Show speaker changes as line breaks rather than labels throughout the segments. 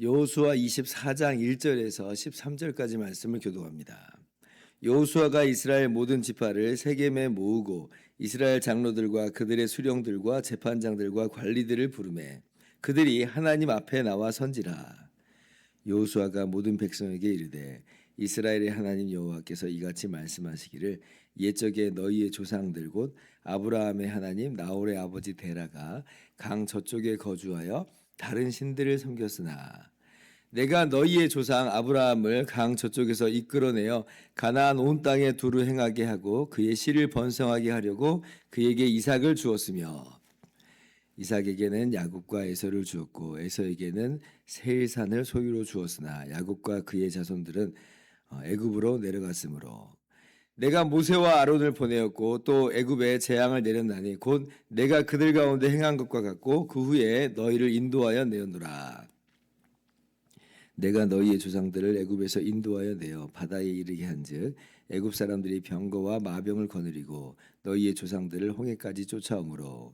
여호수아 24장 1절에서 13절까지 말씀을 교독합니다. 여호수아가 이스라엘 모든 지파를 세겜에 모으고 이스라엘 장로들과 그들의 수령들과 재판장들과 관리들을 부르매 그들이 하나님 앞에 나와 선지라. 여호수아가 모든 백성에게 이르되 이스라엘의 하나님 여호와께서 이같이 말씀하시기를 옛적에 너희의 조상들 곧 아브라함의 하나님 나홀의 아버지 데라가 강 저쪽에 거주하여 다른 신들을 섬겼으나 내가 너희의 조상 아브라함을 강 저쪽에서 이끌어내어 가나안 온 땅에 두루 행하게 하고 그의 씨를 번성하게 하려고 그에게 이삭을 주었으며 이삭에게는 야곱과 에서를 주었고 에서에게는 세일산을 소유로 주었으나 야곱과 그의 자손들은 애굽으로 내려갔으므로 내가 모세와 아론을 보내었고 또 애굽에 재앙을 내렸나니 곧 내가 그들 가운데 행한 것과 같고 그 후에 너희를 인도하여 내었노라. 내가 너희의 조상들을 애굽에서 인도하여 내어 바다에 이르게 한즉 애굽 사람들이 병거와 마병을 거느리고 너희의 조상들을 홍해까지 쫓아오므로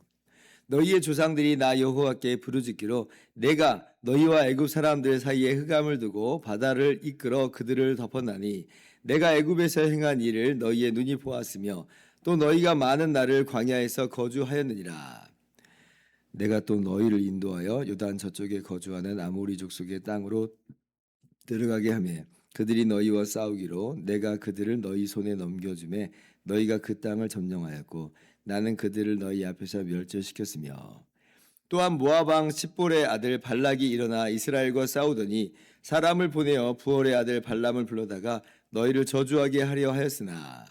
너희의 조상들이 나 여호와께 부르짖기로 내가 너희와 애굽 사람들 사이에 흑암을 두고 바다를 이끌어 그들을 덮었나니 내가 애굽에서 행한 일을 너희의 눈이 보았으며 또 너희가 많은 날을 광야에서 거주하였느니라. 내가 또 너희를 인도하여 요단 저쪽에 거주하는 아모리 족속의 땅으로 들어가게 하며 그들이 너희와 싸우기로 내가 그들을 너희 손에 넘겨주매 너희가 그 땅을 점령하였고 나는 그들을 너희 앞에서 멸절시켰으며 또한 모압 왕 십볼의 아들 발락이 일어나 이스라엘과 싸우더니 사람을 보내어 부올의 아들 발람을 불러다가 너희를 저주하게 하려 하였으나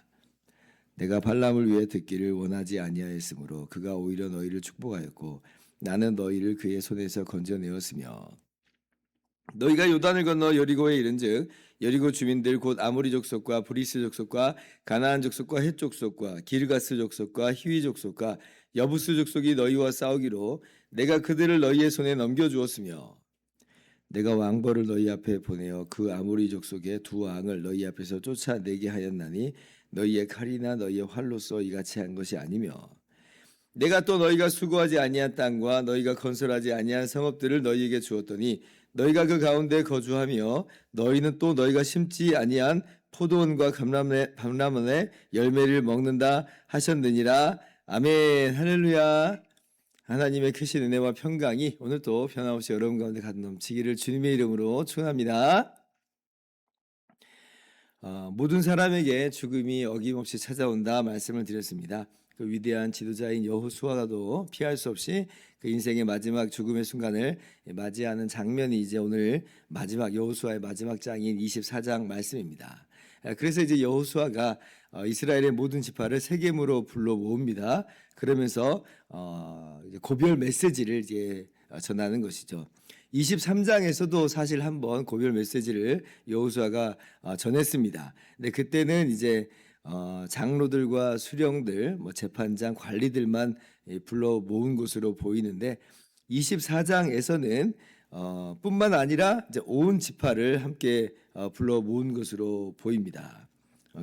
내가 발람을 위해 듣기를 원하지 아니하였으므로 그가 오히려 너희를 축복하였고 나는 너희를 그의 손에서 건져내었으며 너희가 요단을 건너 여리고에 이른즉 여리고 주민들 곧 아모리 족속과 브리스 족속과 가나안 족속과 헷 족속과 기르가스 족속과 히위 족속과 여부스 족속이 너희와 싸우기로 내가 그들을 너희의 손에 넘겨주었으며 내가 왕벌을 너희 앞에 보내어 그 아모리 족속의 두 왕을 너희 앞에서 쫓아내게 하였나니 너희의 칼이나 너희의 활로써 이같이 한 것이 아니며 내가 또 너희가 수고하지 아니한 땅과 너희가 건설하지 아니한 성읍들을 너희에게 주었더니 너희가 그 가운데 거주하며 너희는 또 너희가 심지 아니한 포도원과 감람원의 열매를 먹는다 하셨느니라. 아멘. 할렐루야. 하나님의 크신 은혜와 평강이 오늘도 변함없이 여러분 가운데 가득 넘치기를 주님의 이름으로 축원합니다. 모든 사람에게 죽음이 어김없이 찾아온다 말씀을 드렸습니다. 그 위대한 지도자인 여호수아도 피할 수 없이 그 인생의 마지막 죽음의 순간을 맞이하는 장면이 이제 오늘 마지막 여호수아의 마지막 장인 24장 말씀입니다. 그래서 이제 여호수아가 이스라엘의 모든 지파를 세겜으로 불러 모읍니다. 그러면서 고별 메시지를 이제 전하는 것이죠. 23장에서도 사실 한번 고별 메시지를 여호수아가 전했습니다. 근데 그때는 이제 장로들과 수령들, 재판장, 관리들만 불러 모은 것으로 보이는데 24장에서는 뿐만 아니라 이제 온 지파를 함께 불러 모은 것으로 보입니다.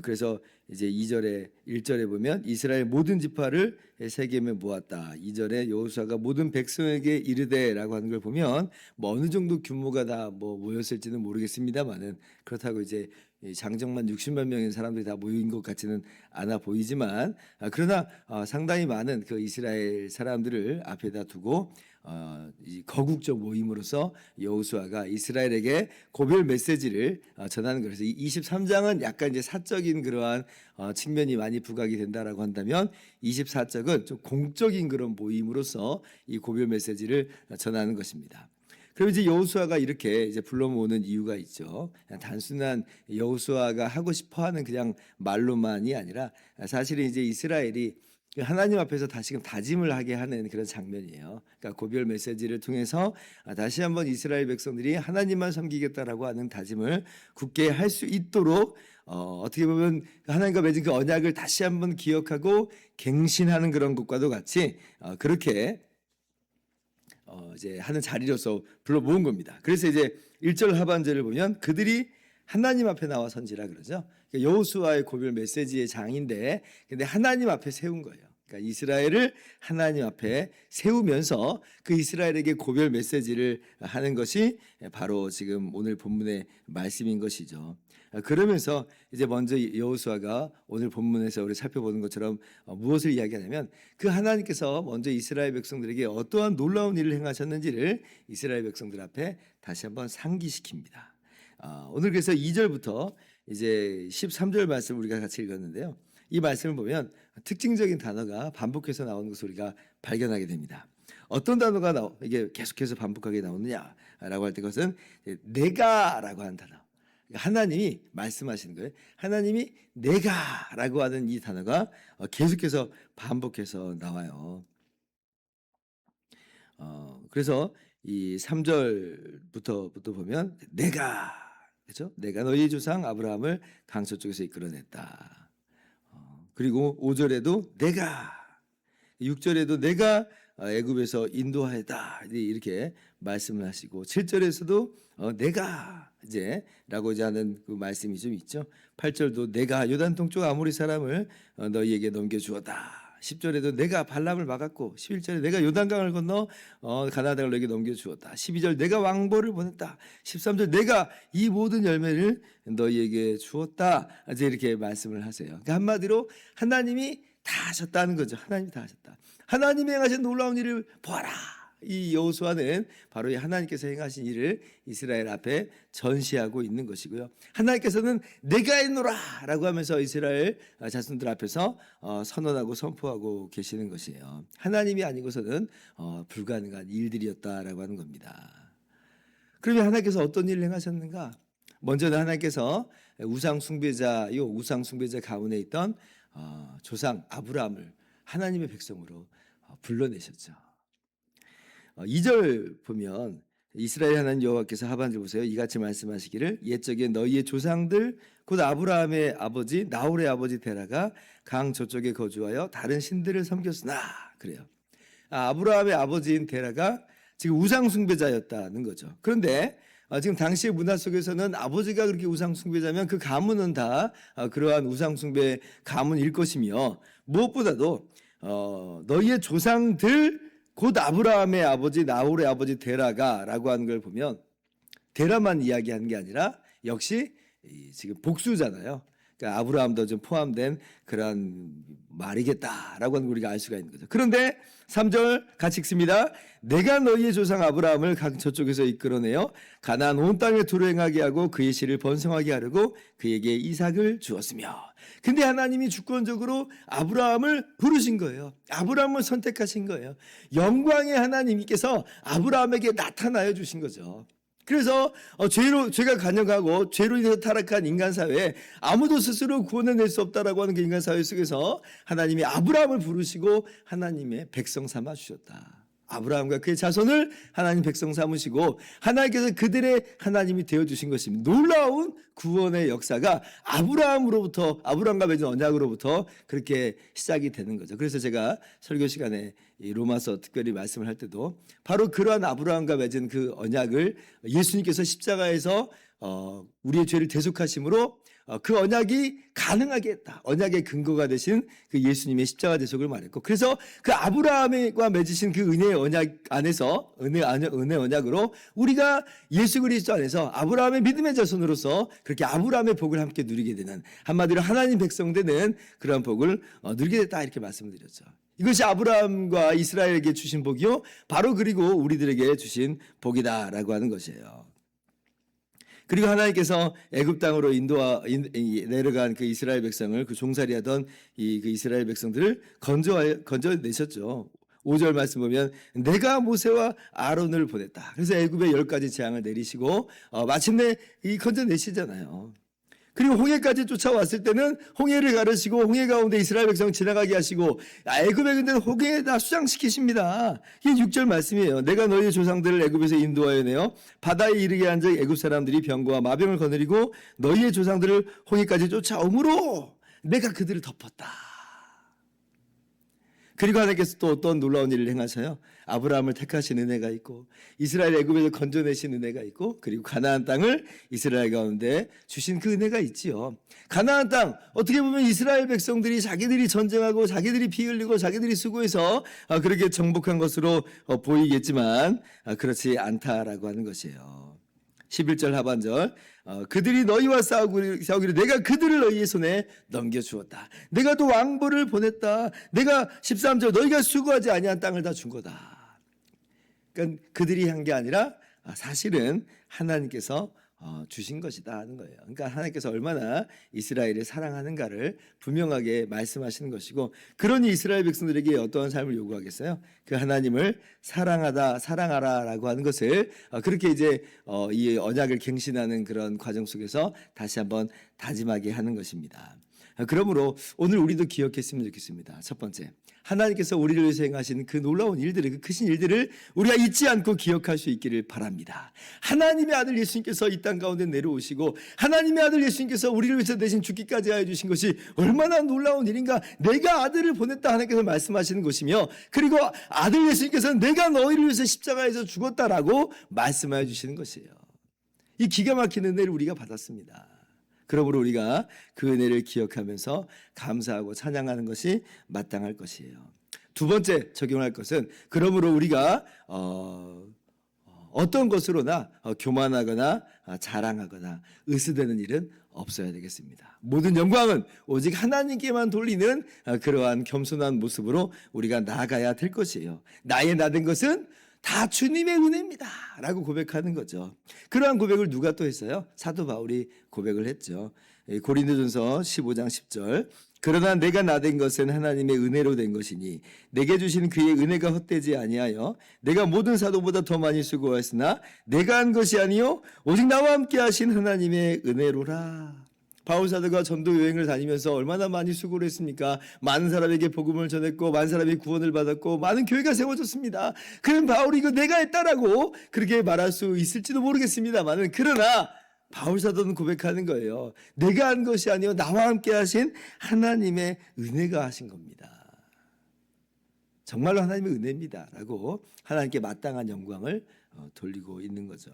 그래서 이제 1절에 보면 이스라엘 모든 지파를 세겜에 모았다. 2절에 여호수아가 모든 백성에게 이르되라고 하는 걸 보면 어느 정도 규모가 다 모였을지는 모르겠습니다만은 그렇다고 이제 장정만 60만 명의 사람들이 다 모인 것 같지는 않아 보이지만 그러나 상당히 많은 그 이스라엘 사람들을 앞에다 두고 거국적 모임으로서 여호수아가 이스라엘에게 고별 메시지를 전하는 거예요. 그래서 23장은 약간 이제 사적인 그러한 측면이 많이 부각이 된다라고 한다면 24장은 좀 공적인 그런 모임으로서 이 고별 메시지를 전하는 것입니다. 그럼 이제 여호수아가 이렇게 이제 불러 모으는 이유가 있죠. 단순한 여호수아가 하고 싶어하는 그냥 말로만이 아니라 사실은 이제 이스라엘이 하나님 앞에서 다시금 다짐을 하게 하는 그런 장면이에요. 그러니까 고별 메시지를 통해서 다시 한번 이스라엘 백성들이 하나님만 섬기겠다라고 하는 다짐을 굳게 할 수 있도록 어떻게 보면 하나님과 맺은 그 언약을 다시 한번 기억하고 갱신하는 그런 것과도 같이 그렇게 이제 하는 자리로서 불러 모은 겁니다. 그래서 이제 1절 하반절을 보면 그들이 하나님 앞에 나와 선지라 그러죠. 그러니까 여호수아의 고별 메시지의 장인데 근데 하나님 앞에 세운 거예요. 그러니까 이스라엘을 하나님 앞에 세우면서 그 이스라엘에게 고별 메시지를 하는 것이 바로 지금 오늘 본문의 말씀인 것이죠. 그러면서 이제 먼저 여호수아가 오늘 본문에서 우리 살펴보는 것처럼 무엇을 이야기하냐면 그 하나님께서 먼저 이스라엘 백성들에게 어떠한 놀라운 일을 행하셨는지를 이스라엘 백성들 앞에 다시 한번 상기시킵니다. 오늘 그래서 2절부터 이제 13절 말씀 우리가 같이 읽었는데요. 이 말씀을 보면 특징적인 단어가 반복해서 나오는 것을 우리가 발견하게 됩니다. 어떤 단어가 이게 계속해서 반복하게 나오느냐라고 할 때 그것은 내가라고 하는 단어. 하나님이 말씀하시는 거예요. 하나님이 내가라고 하는 이 단어가 계속해서 반복해서 나와요. 그래서 이 3절부터 보면 내가 그렇죠? 내가 너희 조상 아브라함을 강서 쪽에서 이끌어냈다. 그리고 5절에도 내가 6절에도 내가 애굽에서 인도하였다 이렇게 말씀을 하시고 7절에서도 내가 이제 라고 하는 그 말씀이 좀 있죠. 8절도 내가 요단 동쪽 아모리 사람을 너희에게 넘겨주었다. 10절에도 내가 발람을 막았고 11절에 내가 요단강을 건너 가나안 땅을 너에게 넘겨주었다. 12절 내가 왕보를 보냈다. 13절 내가 이 모든 열매를 너희에게 주었다. 이제 이렇게 말씀을 하세요. 그러니까 한마디로 하나님이 다 하셨다는 거죠. 하나님이 다 하셨다. 하나님이 행하신 놀라운 일을 보아라. 이 여호수아는 바로 이 하나님께서 행하신 일을 이스라엘 앞에 전시하고 있는 것이고요. 하나님께서는 내가 했노라 라고 하면서 이스라엘 자손들 앞에서 선언하고 선포하고 계시는 것이에요. 하나님이 아니고서는 불가능한 일들이었다라고 하는 겁니다. 그러면 하나님께서 어떤 일을 행하셨는가? 먼저는 하나님께서 우상 숭배자 가문에 있던 조상 아브라함을 하나님의 백성으로 불러내셨죠. 2절 보면 이스라엘 하나님 여호와께서 하반절 보세요. 이같이 말씀하시기를 옛적에 너희의 조상들 곧 아브라함의 아버지 나홀의 아버지 데라가 강 저쪽에 거주하여 다른 신들을 섬겼으나 그래요. 아브라함의 아버지인 데라가 지금 우상 숭배자였다는 거죠. 그런데 지금 당시의 문화 속에서는 아버지가 그렇게 우상 숭배자면 그 가문은 다 그러한 우상 숭배 가문일 것이며 무엇보다도 너희의 조상들 곧 아브라함의 아버지 나홀의 아버지 데라가라고 하는 걸 보면 데라만 이야기하는 게 아니라 역시 지금 복수잖아요. 그러니까 아브라함도 좀 포함된 그런 말이겠다라고 하는 걸 우리가 알 수가 있는 거죠. 그런데 3절 같이 읽습니다. 내가 너희의 조상 아브라함을 강 저쪽에서 이끌어내어 가나안 온 땅에 도로행하게 하고 그의 씨를 번성하게 하려고 그에게 이삭을 주었으며 근데 하나님이 주권적으로 아브라함을 부르신 거예요. 아브라함을 선택하신 거예요. 영광의 하나님께서 아브라함에게 나타나여 주신 거죠. 그래서 죄가 간역하고 죄로 인해서 타락한 인간 사회에 아무도 스스로 구원해낼 수 없다라고 하는 그 인간 사회 속에서 하나님이 아브라함을 부르시고 하나님의 백성 삼아 주셨다. 아브라함과 그의 자손을 하나님 백성 삼으시고 하나님께서 그들의 하나님이 되어주신 것입니다. 놀라운 구원의 역사가 아브라함과 맺은 언약으로부터 그렇게 시작이 되는 거죠. 그래서 제가 설교 시간에 이 로마서 특별히 말씀을 할 때도 바로 그러한 아브라함과 맺은 그 언약을 예수님께서 십자가에서 우리의 죄를 대속하심으로 그 언약이 가능하게 했다. 언약의 근거가 되신 그 예수님의 십자가 대속을 말했고 그래서 그 아브라함과 맺으신 그 은혜의 언약 안에서 은혜 언약으로 우리가 예수 그리스도 안에서 아브라함의 믿음의 자손으로서 그렇게 아브라함의 복을 함께 누리게 되는 한마디로 하나님 백성 되는 그런 복을 누리게 됐다 이렇게 말씀을 드렸죠. 이것이 아브라함과 이스라엘에게 주신 복이요 바로 그리고 우리들에게 주신 복이다라고 하는 것이에요. 그리고 하나님께서 애굽 땅으로 내려간 그 이스라엘 백성을 그 종살이하던 그 이스라엘 백성들을 건져내셨죠. 5절 말씀 보면 내가 모세와 아론을 보냈다. 그래서 애굽에 10가지 재앙을 내리시고 마침내 건져내시잖아요. 그리고 홍해까지 쫓아왔을 때는 홍해를 가르시고 홍해 가운데 이스라엘 백성 지나가게 하시고 애굽에 근데 홍해에다 수장시키십니다. 이게 6절 말씀이에요. 내가 너희 조상들을 애굽에서 인도하여 내어 바다에 이르게 한 적 애굽 사람들이 병거와 마병을 거느리고 너희의 조상들을 홍해까지 쫓아오므로 내가 그들을 덮었다. 그리고 하나님께서 또 어떤 놀라운 일을 행하셔요. 아브라함을 택하신 은혜가 있고 이스라엘 애굽에서 건져내신 은혜가 있고 그리고 가나안 땅을 이스라엘 가운데 주신 그 은혜가 있지요. 가나안 땅 어떻게 보면 이스라엘 백성들이 자기들이 전쟁하고 자기들이 피 흘리고 자기들이 수고해서 그렇게 정복한 것으로 보이겠지만 그렇지 않다라고 하는 것이에요. 11절 하반절 그들이 너희와 싸우기를 내가 그들을 너희의 손에 넘겨주었다. 내가 또 왕보를 보냈다. 내가 13절 너희가 수고하지 아니한 땅을 다 준 거다. 그러니까 그들이 한 게 아니라 사실은 하나님께서 주신 것이다 하는 거예요. 그러니까 하나님께서 얼마나 이스라엘을 사랑하는가를 분명하게 말씀하시는 것이고 그러니 이스라엘 백성들에게 어떠한 삶을 요구하겠어요? 그 하나님을 사랑하라라고 하는 것을 그렇게 이제 이 언약을 갱신하는 그런 과정 속에서 다시 한번 다짐하게 하는 것입니다. 그러므로 오늘 우리도 기억했으면 좋겠습니다. 첫 번째, 하나님께서 우리를 위해서 행하신 그 놀라운 일들을, 그 크신 일들을 우리가 잊지 않고 기억할 수 있기를 바랍니다. 하나님의 아들 예수님께서 이 땅 가운데 내려오시고 하나님의 아들 예수님께서 우리를 위해서 대신 죽기까지 하여 주신 것이 얼마나 놀라운 일인가. 내가 아들을 보냈다 하나님께서 말씀하시는 것이며 그리고 아들 예수님께서는 내가 너희를 위해서 십자가에서 죽었다라고 말씀하여 주시는 것이에요. 이 기가 막힌 은혜를 우리가 받았습니다. 그러므로 우리가 그 은혜를 기억하면서 감사하고 찬양하는 것이 마땅할 것이에요. 두 번째 적용할 것은 그러므로 우리가 어떤 것으로나 교만하거나 자랑하거나 으스대는 일은 없어야 되겠습니다. 모든 영광은 오직 하나님께만 돌리는 그러한 겸손한 모습으로 우리가 나아가야 될 것이에요. 나의 나된 것은 다 주님의 은혜입니다 라고 고백하는 거죠. 그러한 고백을 누가 또 했어요? 사도 바울이 고백을 했죠. 고린도전서 15장 10절 그러나 내가 나된 것은 하나님의 은혜로 된 것이니 내게 주신 그의 은혜가 헛되지 아니하여 내가 모든 사도보다 더 많이 수고하였으나 내가 한 것이 아니요 오직 나와 함께 하신 하나님의 은혜로라. 바울 사도가 전도 여행을 다니면서 얼마나 많이 수고를 했습니까? 많은 사람에게 복음을 전했고 많은 사람이 구원을 받았고 많은 교회가 세워졌습니다. 그럼 바울이 이거 내가 했다라고 그렇게 말할 수 있을지도 모르겠습니다만 그러나 바울 사도는 고백하는 거예요. 내가 한 것이 아니요 나와 함께 하신 하나님의 은혜가 하신 겁니다. 정말로 하나님의 은혜입니다 라고 하나님께 마땅한 영광을 돌리고 있는 거죠.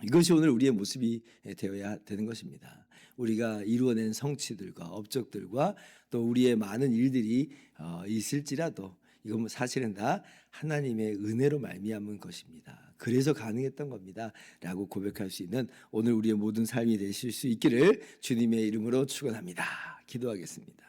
이것이 오늘 우리의 모습이 되어야 되는 것입니다. 우리가 이루어낸 성취들과 업적들과 또 우리의 많은 일들이 있을지라도 이건 사실은 다 하나님의 은혜로 말미암은 것입니다. 그래서 가능했던 겁니다 라고 고백할 수 있는 오늘 우리의 모든 삶이 되실 수 있기를 주님의 이름으로 축원합니다. 기도하겠습니다.